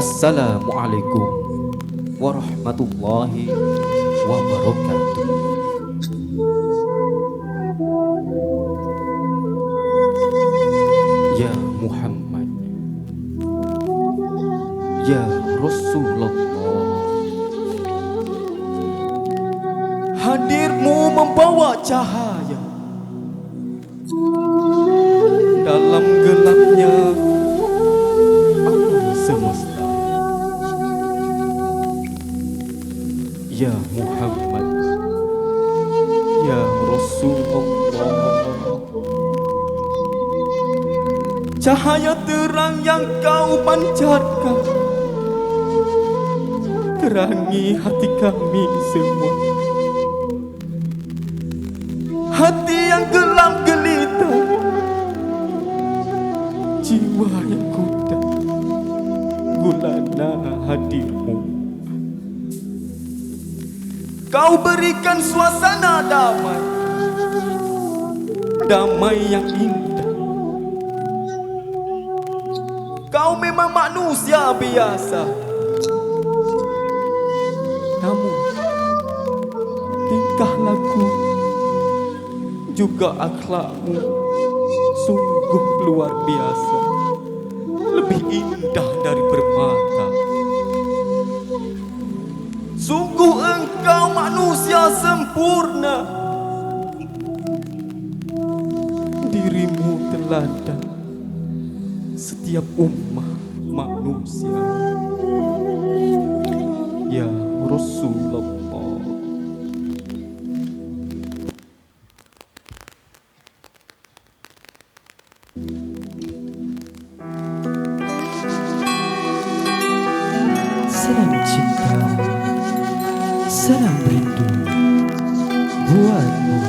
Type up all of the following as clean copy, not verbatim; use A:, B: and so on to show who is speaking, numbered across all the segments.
A: Assalamualaikum warahmatullahi wabarakatuh. Ya Muhammad, ya Rasulullah, hadirmu membawa cahaya dalam gelapnya alam semesta. Ya Muhammad, ya Rasulullah, cahaya terang yang kau pancarkan terangi hati kami semua. Hati yang gelap gelita, jiwa yang kuda, gulana hadirmu. Kau berikan suasana damai, damai yang indah. Kau memang manusia biasa, namun tingkah laku juga akhlakmu sungguh luar biasa, lebih indah dari permata. Sungguh engkau manusia sempurna, dirimu teladan setiap umat manusia. Ya Rasulullah, salam cinta, salam rindu buatmu.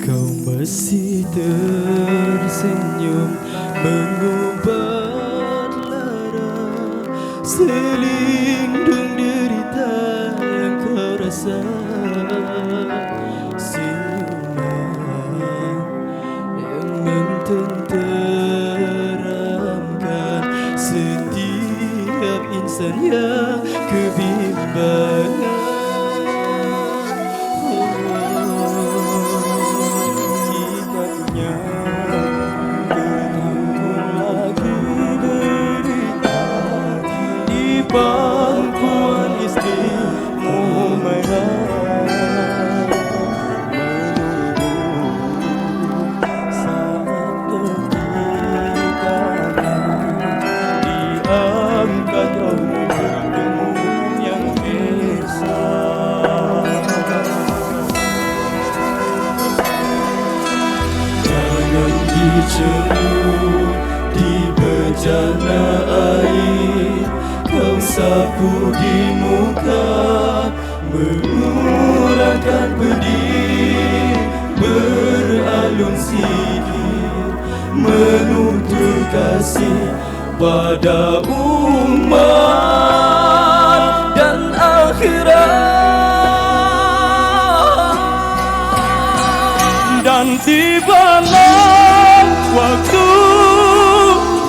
A: Kau masih tersenyum mengobat lara selindung derita yang kau rasa. Senyuman yang mententeramkan setiap insan yang kebimbangan. Pangkuan istrimu merah saat ketika diangkat rohmu yang esa. Jangan dicebur di bejana air, kau sapu di muka, mengurangkan pedih, beralun sihir, menutur kasih pada umat dan akhirat. Dan tibalah waktu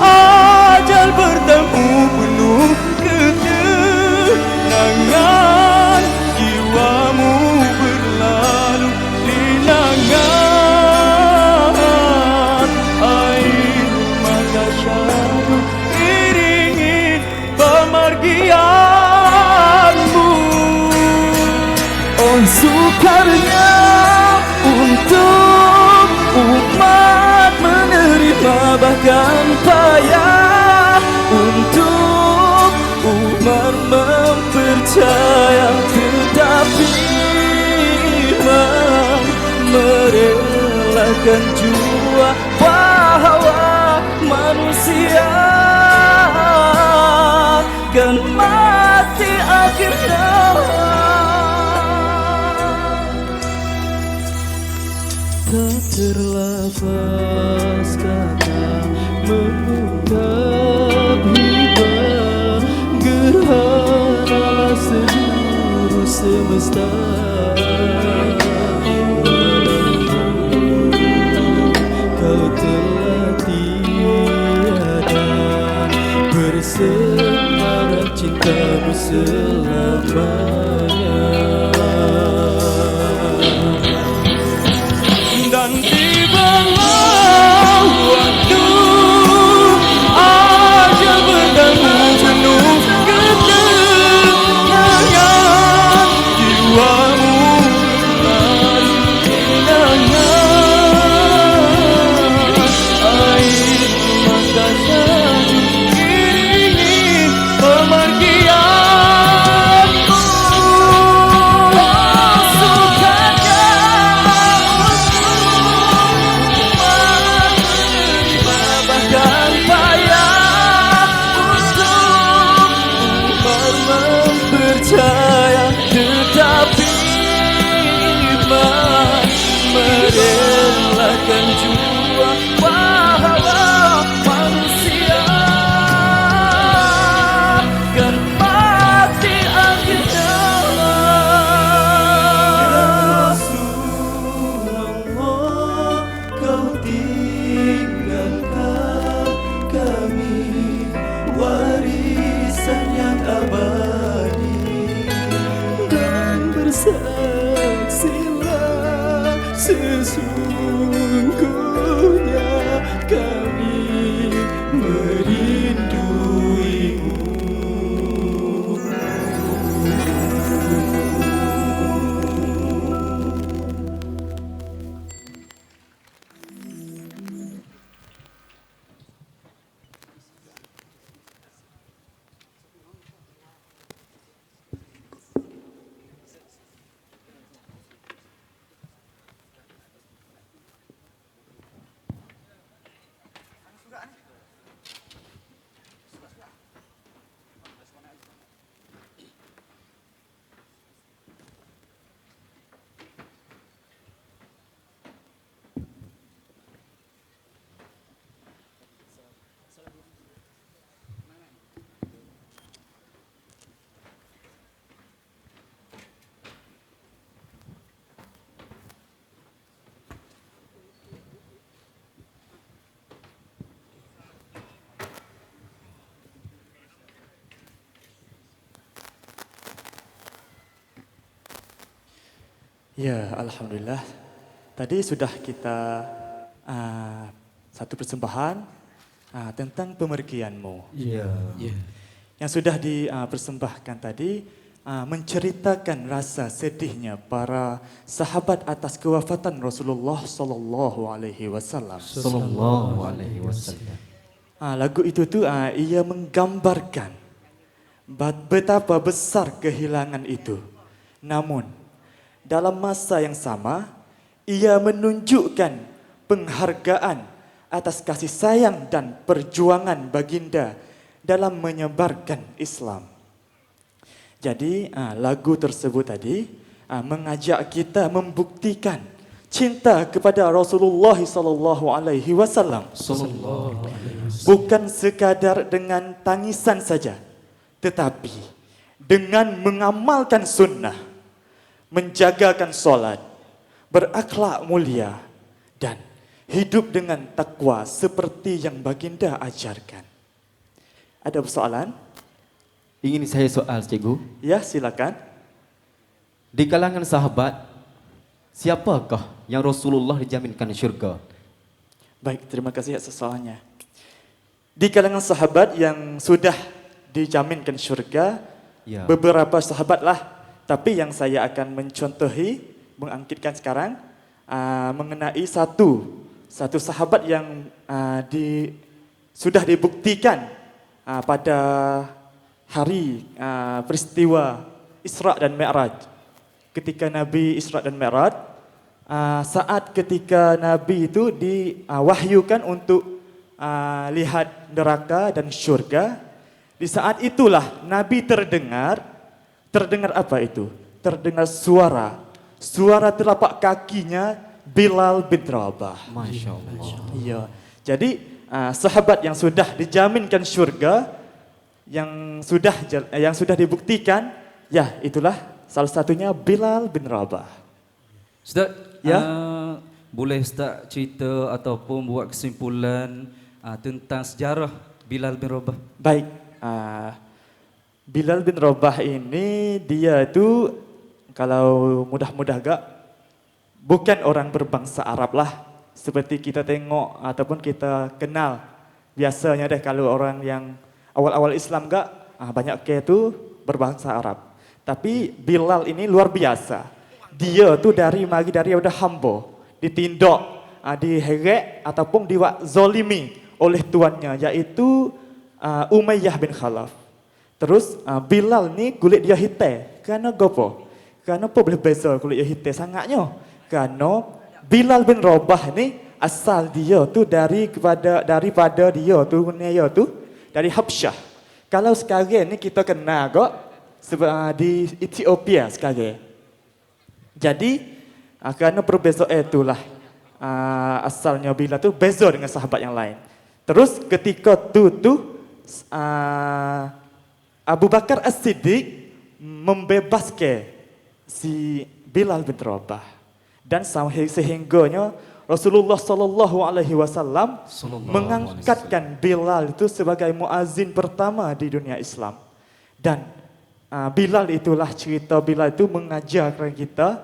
A: ajal bertemu penuh ketenangan, jiwamu berlalu linangan air mata syahdu iringi pemergianmu. Oh sukarnya untuk umat menerima bahkan payah, untuk umat mempercaya tetapi iman, merelakan jua bahwa manusia kan mati akhirnya. Tak terlepas kata mengungkap hibah semarak cintamu selamanya. Dan tibalah waktu aja bertemu penuh ketenangan, jiwamu lari kenangan, air mata saja iringi pemergianmu. Sukanya bahkan payah untuk mempercaya, tetapi iman merelakan jua pahala manusia kan mati akhirnya. Rasulullah, kau tinggalkan kami warisan yang abadi, dan bersaksilah sesungguhnya kami merinduimu. Ya, alhamdulillah. Tadi sudah kita satu persembahan tentang pemergianmu.
B: Ya.
A: Yang sudah dipersembahkan tadi menceritakan rasa sedihnya para sahabat atas kewafatan Rasulullah sallallahu alaihi wasallam.
B: Sallallahu alaihi wasallam.
A: Lagu itu tuh ia menggambarkan betapa besar kehilangan itu. Namun dalam masa yang sama, ia menunjukkan penghargaan atas kasih sayang dan perjuangan baginda dalam menyebarkan Islam. Jadi lagu tersebut tadi mengajak kita membuktikan cinta kepada Rasulullah sallallahu alaihi wasallam. Bukan sekadar dengan tangisan saja, tetapi dengan mengamalkan sunnah, menjagakan solat, berakhlak mulia, dan hidup dengan takwa seperti yang baginda ajarkan. Ada persoalan?
B: Ingin saya soal, cikgu.
A: Ya, silakan.
B: Di kalangan sahabat, siapakah yang Rasulullah dijaminkan syurga?
A: Baik, terima kasih atas soalnya. Di kalangan sahabat yang sudah dijaminkan syurga,
B: Ya.
A: beberapa sahabatlah. Tapi yang saya akan mencontohi, mengangkitkan sekarang, mengenai satu sahabat yang sudah dibuktikan pada hari peristiwa Isra dan Mi'raj. Ketika Nabi Isra dan Mi'raj, saat ketika Nabi itu diwahyukan untuk lihat neraka dan syurga, di saat itulah Nabi terdengar apa itu? Terdengar suara telapak kakinya Bilal bin Rabah.
B: Masya Allah.
A: Iya. Jadi sahabat yang sudah dijaminkan syurga, yang sudah dibuktikan, ya itulah salah satunya Bilal bin Rabah.
C: Ustaz,
A: Ya?
C: Boleh Ustaz cerita ataupun buat kesimpulan tentang sejarah Bilal bin Rabah?
A: Baik, Bilal bin Rabah ini dia itu kalau mudah-mudah gak bukan orang berbangsa Arab lah. Seperti kita tengok ataupun kita kenal. Biasanya deh kalau orang yang awal-awal Islam gak banyak ke itu berbangsa Arab. Tapi Bilal ini luar biasa. Dia tuh mari dari udah hamba, ditindak, diheret ataupun zolimi oleh tuannya yaitu Umayyah bin Khalaf. Terus Bilal ni kulit dia hitam. Karena apa? Karena apa boleh beza kulit dia hitam sangatnya? Karena Bilal bin Rabah ni asal dia tu daripada dia turunnya tu dari Habsyah. Kalau sekarang ni kita kenal kok di Ethiopia sekarang. Jadi kerana perbezaan itulah asalnya Bilal tu beza dengan sahabat yang lain. Terus ketika tu Abu Bakar As-Siddiq membebaskan si Bilal bin Rabah dan sehingganya Rasulullah sallallahu alaihi wasallam mengangkatkan Bilal itu sebagai muazin pertama di dunia Islam. Dan Bilal itulah cerita Bilal itu mengajarkan kita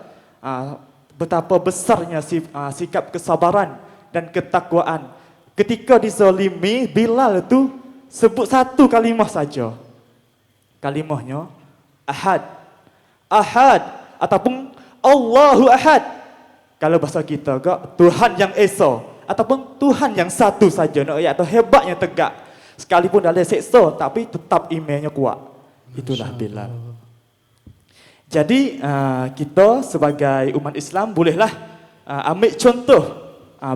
A: betapa besarnya sikap kesabaran dan ketakwaan. Ketika dizalimi, Bilal itu sebut satu kalimah saja. Kalimahnya Ahad. Ahad ataupun Allahu Ahad. Kalau bahasa kita kak Tuhan yang esa ataupun Tuhan yang satu saja. Nak ayat tu hebatnya tegak. Sekalipun dalam seksa tapi tetap imannya kuat. Itulah Bilal. Jadi kita sebagai umat Islam bolehlah ambil contoh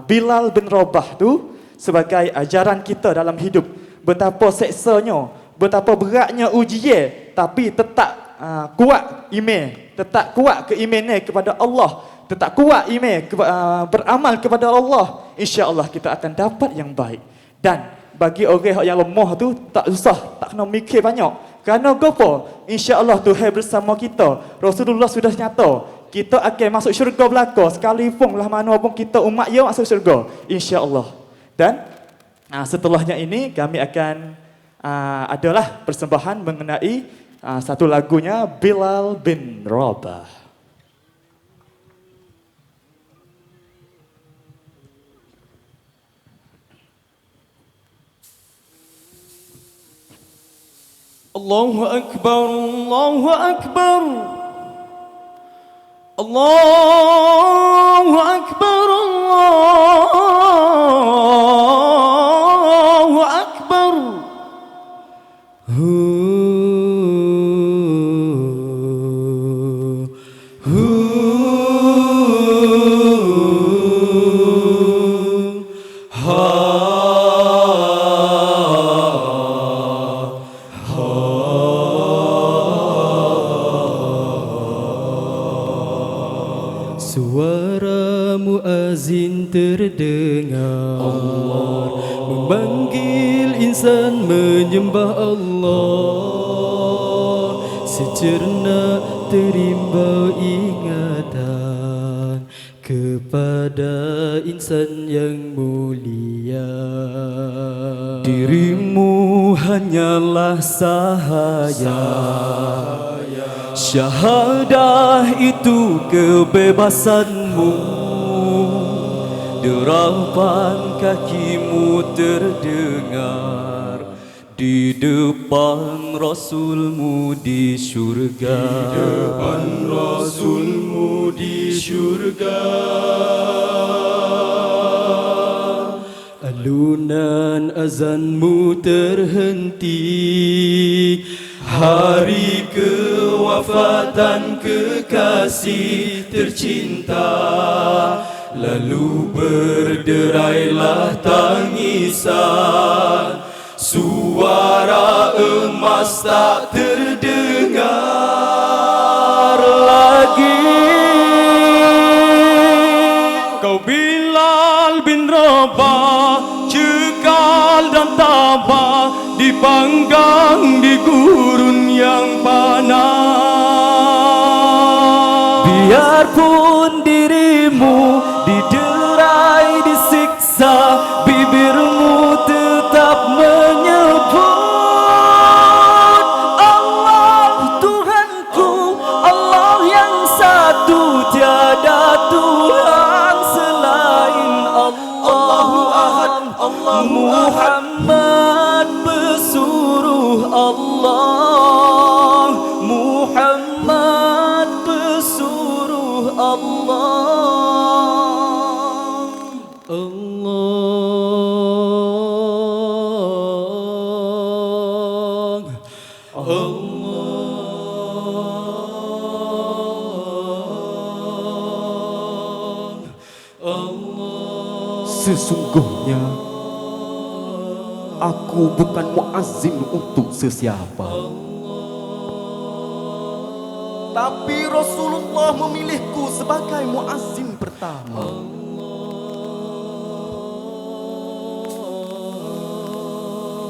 A: Bilal bin Rabah tu sebagai ajaran kita dalam hidup. Betapa seksanya, betapa beratnya ujian, tapi tetap kuat iman, tetap kuat keimanan kepada Allah, tetap kuat iman beramal kepada Allah. Insya-Allah kita akan dapat yang baik. Dan bagi orang yang lemah tu tak susah, tak kena mikir banyak. Kerana apa? Insya-Allah Tuhan bersama kita. Rasulullah sudah nyata, kita akan masuk syurga belaka sekalipun lah mana pun kita umat dia masuk syurga. Insya-Allah. Dan setelahnya ini kami akan adalah persembahan mengenai satu lagunya Bilal bin Rabah.
D: Allahu Akbar, Allahu Akbar, Allahu Akbar, Allahu Akbar.
E: Suara muazin terdengar, Allah memanggil insan menyembah Allah. Secerna terimba ingatan kepada insan yang mulia. Dirimu hanyalah sahaya, syahadah itu kebebasanmu. Derapan kakimu terdengar di depan Rasulmu di syurga. Di depan Rasulmu di syurga. Alunan azanmu terhenti, hari kewafatan kekasih tercinta. Lalu berderailah tangisan, suara emas tak terdengar lagi. Kau Bilal bin Rabah, cekal dan tabah, dipanggang di gurun yang panas. Biarpun dirimu diderai, disiksa, bibirmu tetap menyebut Allah, Muhammad pesuruh Allah.
B: Sesungguhnya aku bukan muazzin untuk sesiapa, tapi Rasulullah memilihku sebagai muazzin pertama.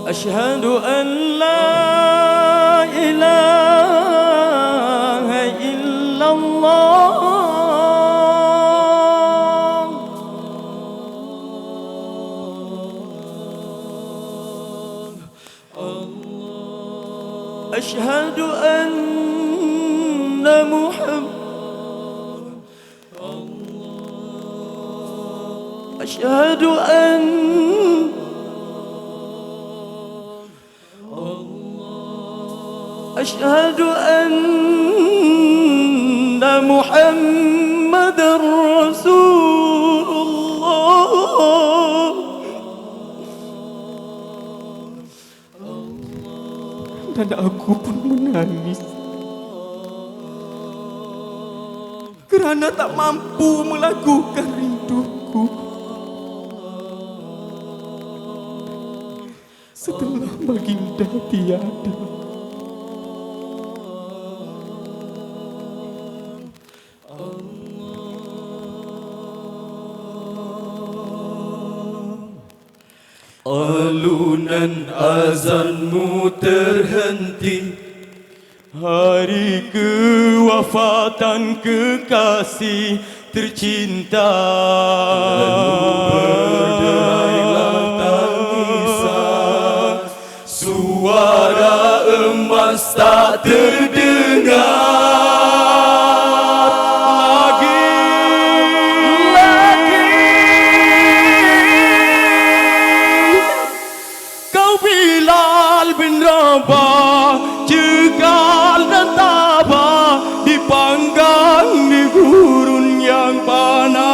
D: Asyhadu an la ilaha illallah. أشهد أن محمد أشهد أن أشهد أن محمد رسول الله.
B: Dan aku pun menangis kerana tak mampu melakukan rinduku setelah baginda tiada.
E: Alunan azanmu terhenti, hari kewafatan kekasih tercinta. Berderailah tangisan, suara emas tak terdengar. Cekal dan tabah dipanggang di gurun yang panas.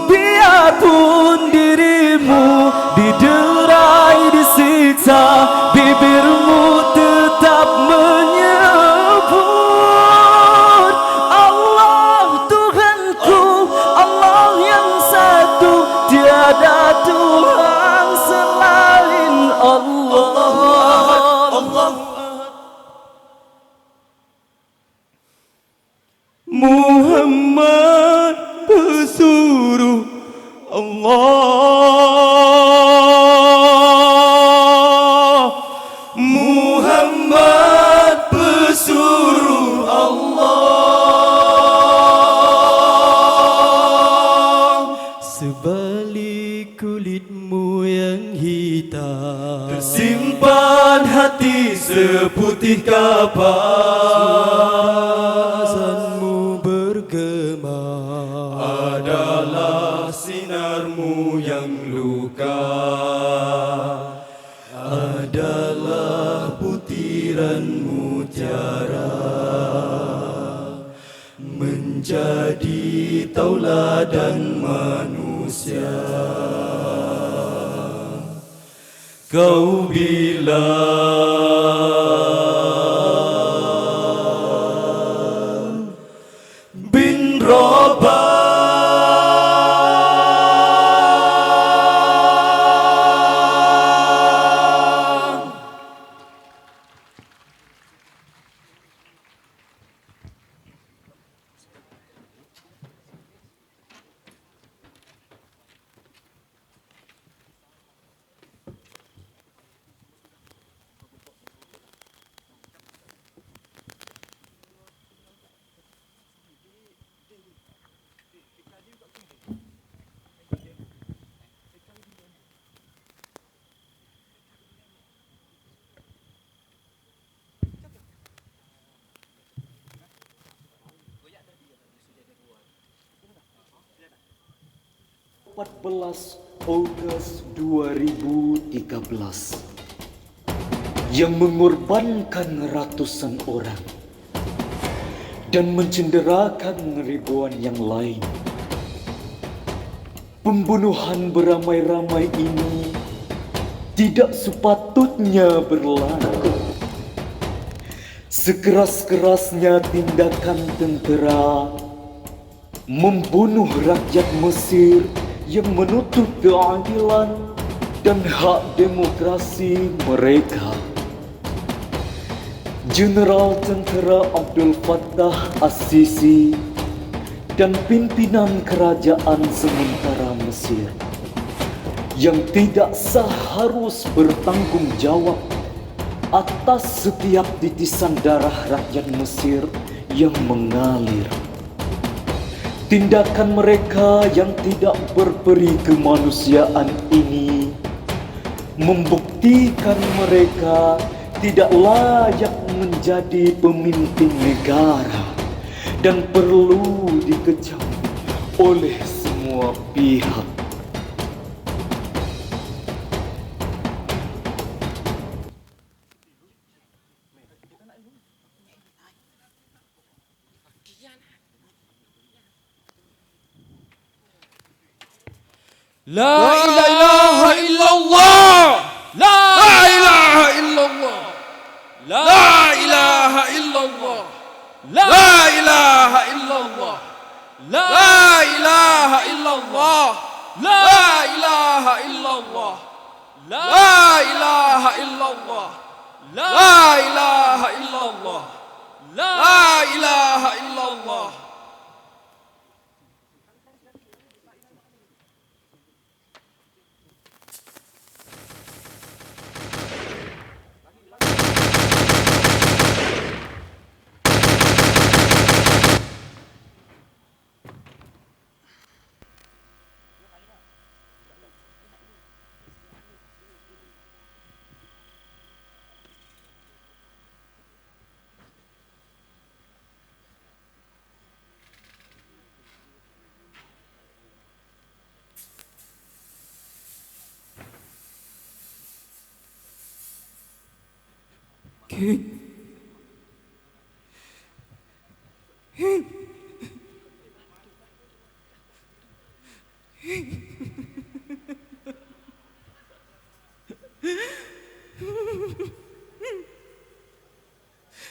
D: Biarpun dirimu diderai, disiksa, bibirmu tetap menyebut Allah Tuhanku, Allah yang satu, tiada Tuhan selain Allah.
E: Muhammad pesuruh Allah, Muhammad pesuruh Allah. Sebalik kulitmu yang hitam tersimpan hati seputih kapas. Adalah sinarmu yang luka, adalah butiran mutiara, menjadi tauladan manusia. Kau Bilal bin Rabah.
F: Agustus 2013 yang mengorbankan ratusan orang dan mencenderakan ribuan yang lain. Pembunuhan beramai-ramai ini tidak sepatutnya berlaku. Sekeras-kerasnya tindakan tentera membunuh rakyat Mesir yang menuntut keadilan dan hak demokrasi mereka. Jeneral Tentera Abdul Fattah As-Sisi dan pimpinan kerajaan sementara Mesir yang tidak sah harus bertanggung jawab atas setiap titisan darah rakyat Mesir yang mengalir. Tindakan mereka yang tidak berperi kemanusiaan ini membuktikan mereka tidak layak menjadi pemimpin negara dan perlu dikecam oleh semua pihak.
E: La ilaha illallah. La ilaha illallah. La ilaha illallah. La ilaha illallah. La ilaha illallah. La ilaha illallah. La ilaha illallah. La ilaha illallah. La ilaha illallah.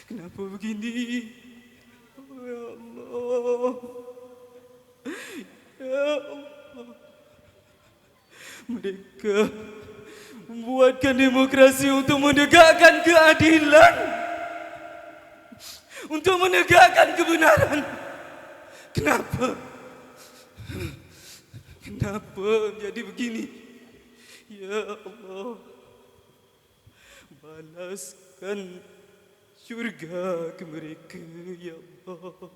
B: Kenapa begini? Oh, ya Allah. Ya Allah. Mereka membuatkan demokrasi untuk menegakkan keadilan, untuk menegakkan kebenaran. Kenapa? Kenapa menjadi begini? Ya Allah, balaskan syurga ke mereka, ya Allah.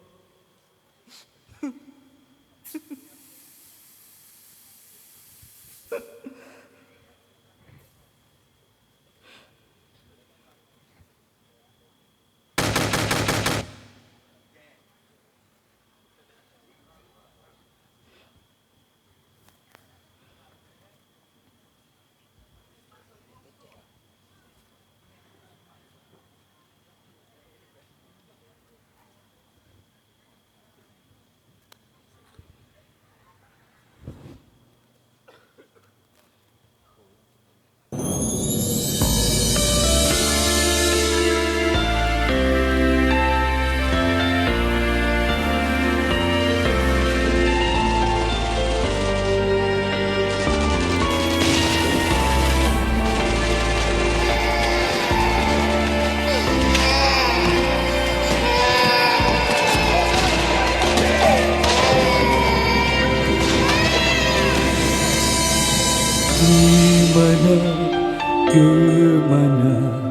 B: Kemana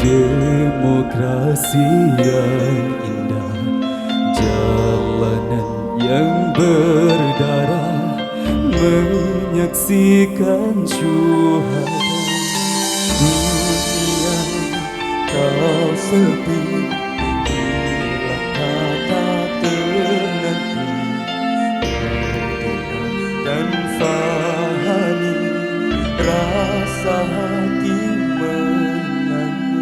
B: demokrasi yang indah, jalanan yang berdarah menyaksikan syuhada. Dunia kau sepi, bila kata ternanti, dan fahami rasa hati menangis.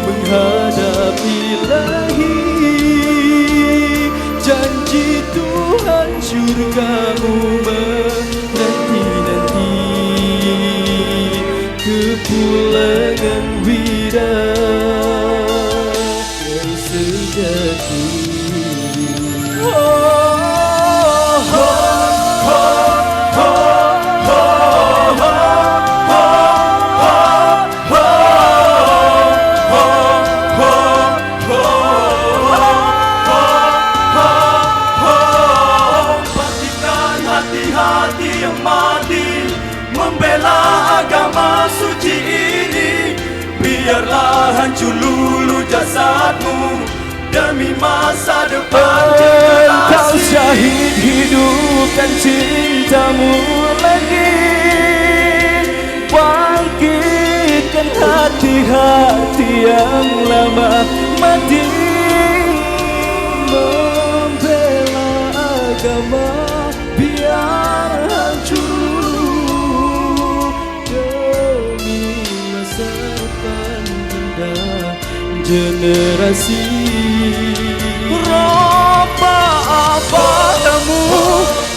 B: menghadap ilahi, janji Tuhan surgamu menanti-nanti, kepulangan wira yang sejati.
F: Hati yang mati membela agama suci ini, biarlah hancur lulu jasadmu demi masa depan
B: Engkau
F: generasi.
B: syahid, hidupkan cintamu lagi, bangkitkan hati-hati yang lama mati, membela agama biar hancur demi masa depan generasi.
D: Roba abadamu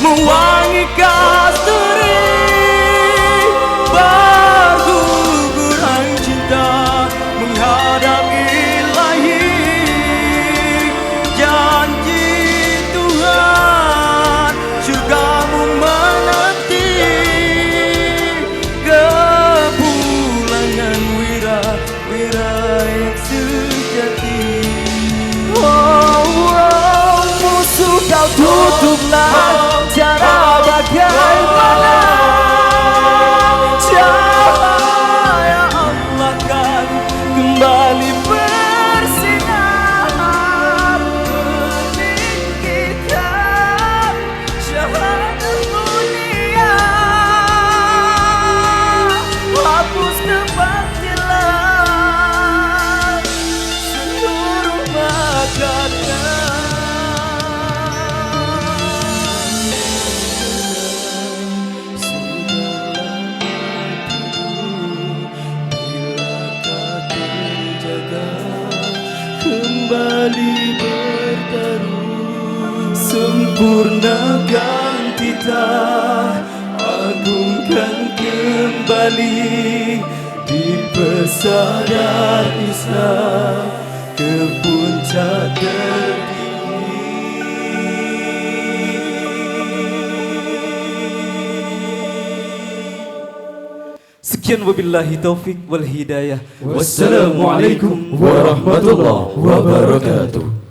D: mewangi kasturi, berguguran cinta menghadap ilahi, janji Tuhan surgamu menanti, kepulangan wira-wira yang sejati. Musuh kau tutuplah, cara bagaimana cahaya Allah kan kembali bersinar, meninggikan syahadat dunia, hapus kebatilan seluruh makatnya.
B: Kembali bertaruh, sempurnakan titah, agungkan kembali di pesada Islam ke puncak tertinggi.
D: Sekian wabillahi taufik wal hidayah.
B: Wassalamualaikum warahmatullahi wabarakatuh.